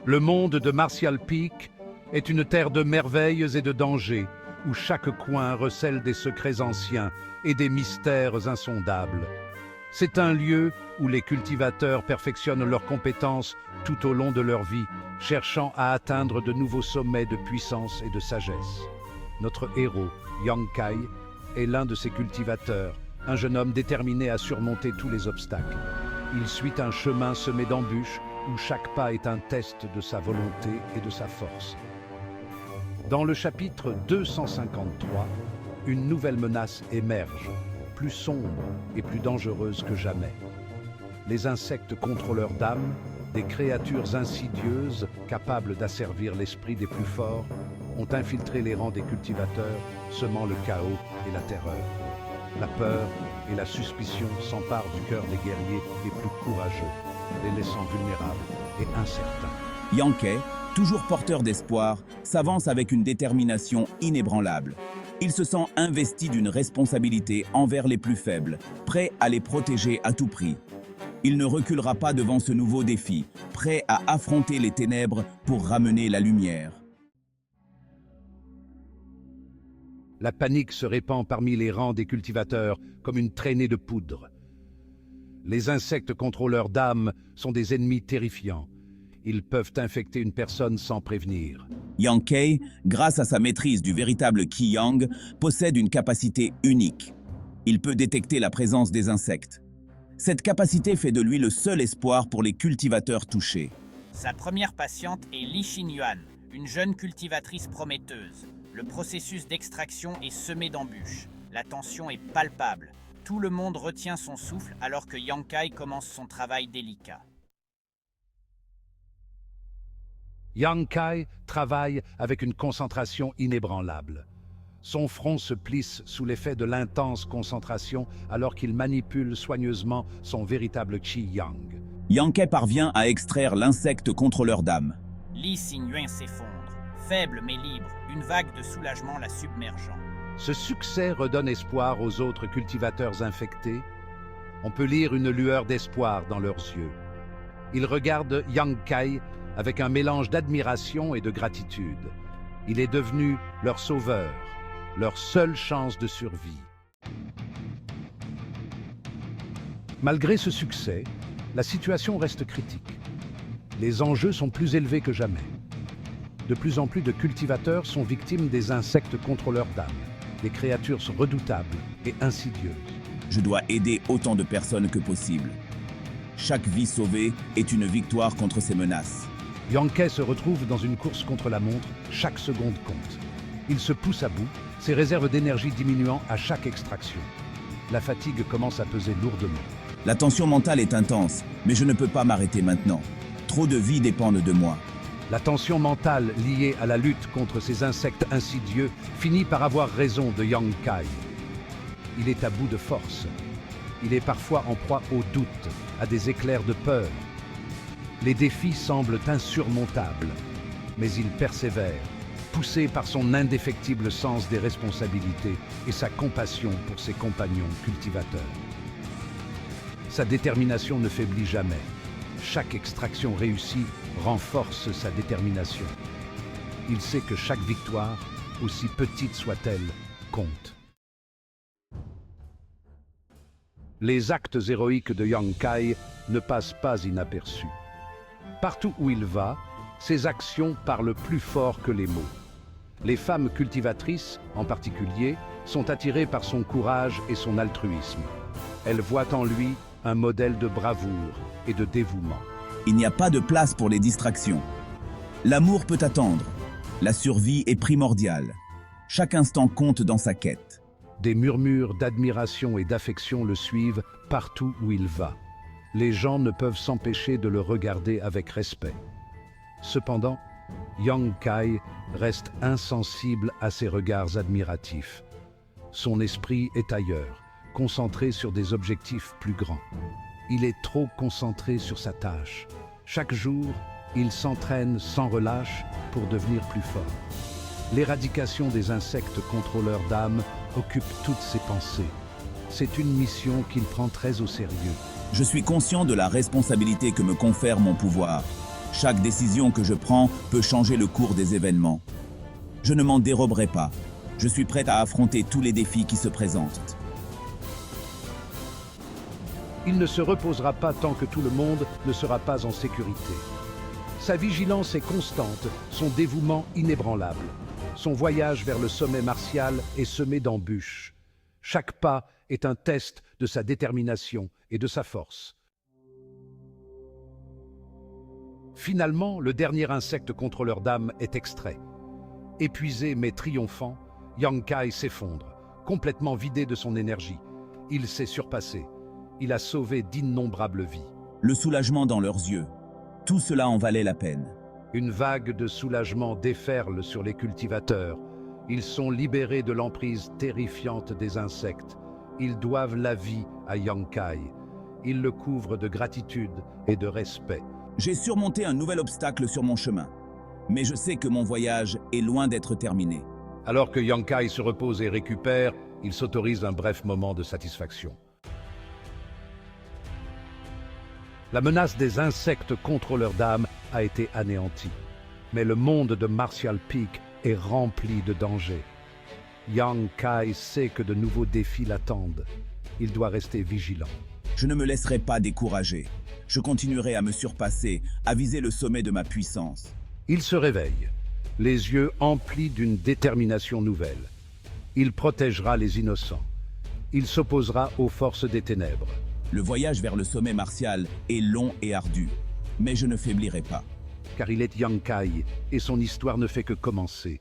Le monde de Martial Peak est une terre de merveilles et de dangers, où chaque coin recèle des secrets anciens et des mystères insondables. C'est un lieu où les cultivateurs perfectionnent leurs compétences tout au long de leur vie, cherchant à atteindre de nouveaux sommets de puissance et de sagesse. Notre héros, Yang Kai, est l'un de ces cultivateurs, un jeune homme déterminé à surmonter tous les obstacles. Il suit un chemin semé d'embûches où chaque pas est un test de sa volonté et de sa force. Dans le chapitre 253, une nouvelle menace émerge, plus sombre et plus dangereuse que jamais. Les insectes contrôleurs d'âme, des créatures insidieuses capables d'asservir l'esprit des plus forts, ont infiltré les rangs des cultivateurs, semant le chaos et la terreur. La peur et la suspicion s'emparent du cœur des guerriers les plus courageux, les laissant vulnérables et incertains. Yang Kai, toujours porteur d'espoir, s'avance avec une détermination inébranlable. Il se sent investi d'une responsabilité envers les plus faibles, prêt à les protéger à tout prix. Il ne reculera pas devant ce nouveau défi, prêt à affronter les ténèbres pour ramener la lumière. La panique se répand parmi les rangs des cultivateurs comme une traînée de poudre. Les insectes contrôleurs d'âme sont des ennemis terrifiants. Ils peuvent infecter une personne sans prévenir. Yang Kai, grâce à sa maîtrise du véritable Qi Yang, possède une capacité unique. Il peut détecter la présence des insectes. Cette capacité fait de lui le seul espoir pour les cultivateurs touchés. Sa première patiente est Li Xinyuan, une jeune cultivatrice prometteuse. Le processus d'extraction est semé d'embûches. La tension est palpable. Tout le monde retient son souffle alors que Yang Kai commence son travail délicat. Yang Kai travaille avec une concentration inébranlable. Son front se plisse sous l'effet de l'intense concentration alors qu'il manipule soigneusement son véritable Qi Yang. Yang Kai parvient à extraire l'insecte contrôleur d'âme. Li Xinyuan s'effondre. Faible mais libre, une vague de soulagement la submergeant. Ce succès redonne espoir aux autres cultivateurs infectés. On peut lire une lueur d'espoir dans leurs yeux. Ils regardent Yang Kai avec un mélange d'admiration et de gratitude. Il est devenu leur sauveur, leur seule chance de survie. Malgré ce succès, la situation reste critique. Les enjeux sont plus élevés que jamais. De plus en plus de cultivateurs sont victimes des insectes contrôleurs d'âme, des créatures redoutables et insidieuses. Je dois aider autant de personnes que possible. Chaque vie sauvée est une victoire contre ces menaces. Yang Kai se retrouve dans une course contre la montre, chaque seconde compte. Il se pousse à bout, ses réserves d'énergie diminuant à chaque extraction. La fatigue commence à peser lourdement. La tension mentale est intense, mais je ne peux pas m'arrêter maintenant. Trop de vies dépendent de moi. La tension mentale liée à la lutte contre ces insectes insidieux finit par avoir raison de Yang Kai. Il est à bout de force. Il est parfois en proie au doute, à des éclairs de peur. Les défis semblent insurmontables, mais il persévère, poussé par son indéfectible sens des responsabilités et sa compassion pour ses compagnons cultivateurs. Sa détermination ne faiblit jamais. Chaque extraction réussie renforce sa détermination. Il sait que chaque victoire, aussi petite soit-elle, compte. Les actes héroïques de Yang Kai ne passent pas inaperçus. Partout où il va, ses actions parlent plus fort que les mots. Les femmes cultivatrices, en particulier, sont attirées par son courage et son altruisme. Elles voient en lui un modèle de bravoure et de dévouement. Il n'y a pas de place pour les distractions. L'amour peut attendre. La survie est primordiale. Chaque instant compte dans sa quête. Des murmures d'admiration et d'affection le suivent partout où il va. Les gens ne peuvent s'empêcher de le regarder avec respect. Cependant, Yang Kai reste insensible à ces regards admiratifs. Son esprit est ailleurs, concentré sur des objectifs plus grands. Il est trop concentré sur sa tâche. Chaque jour, il s'entraîne sans relâche pour devenir plus fort. L'éradication des insectes contrôleurs d'âme occupe toutes ses pensées. C'est une mission qu'il prend très au sérieux. Je suis conscient de la responsabilité que me confère mon pouvoir. Chaque décision que je prends peut changer le cours des événements. Je ne m'en déroberai pas. Je suis prête à affronter tous les défis qui se présentent. Il ne se reposera pas tant que tout le monde ne sera pas en sécurité. Sa vigilance est constante, son dévouement inébranlable. Son voyage vers le sommet martial est semé d'embûches. Chaque pas est un test de sa détermination et de sa force. Finalement, le dernier insecte contrôleur d'âme est extrait. Épuisé mais triomphant, Yang Kai s'effondre, complètement vidé de son énergie. Il s'est surpassé. Il a sauvé d'innombrables vies. Le soulagement dans leurs yeux. Tout cela en valait la peine. Une vague de soulagement déferle sur les cultivateurs. Ils sont libérés de l'emprise terrifiante des insectes. Ils doivent la vie à Yang Kai. Ils le couvrent de gratitude et de respect. J'ai surmonté un nouvel obstacle sur mon chemin. Mais je sais que mon voyage est loin d'être terminé. Alors que Yang Kai se repose et récupère, il s'autorise un bref moment de satisfaction. La menace des insectes contrôleurs d'âme a été anéantie. Mais le monde de Martial Peak est rempli de dangers. Yang Kai sait que de nouveaux défis l'attendent. Il doit rester vigilant. Je ne me laisserai pas décourager. Je continuerai à me surpasser, à viser le sommet de ma puissance. Il se réveille, les yeux emplis d'une détermination nouvelle. Il protégera les innocents. Il s'opposera aux forces des ténèbres. Le voyage vers le sommet martial est long et ardu, mais je ne faiblirai pas. Car il est Yang Kai et son histoire ne fait que commencer.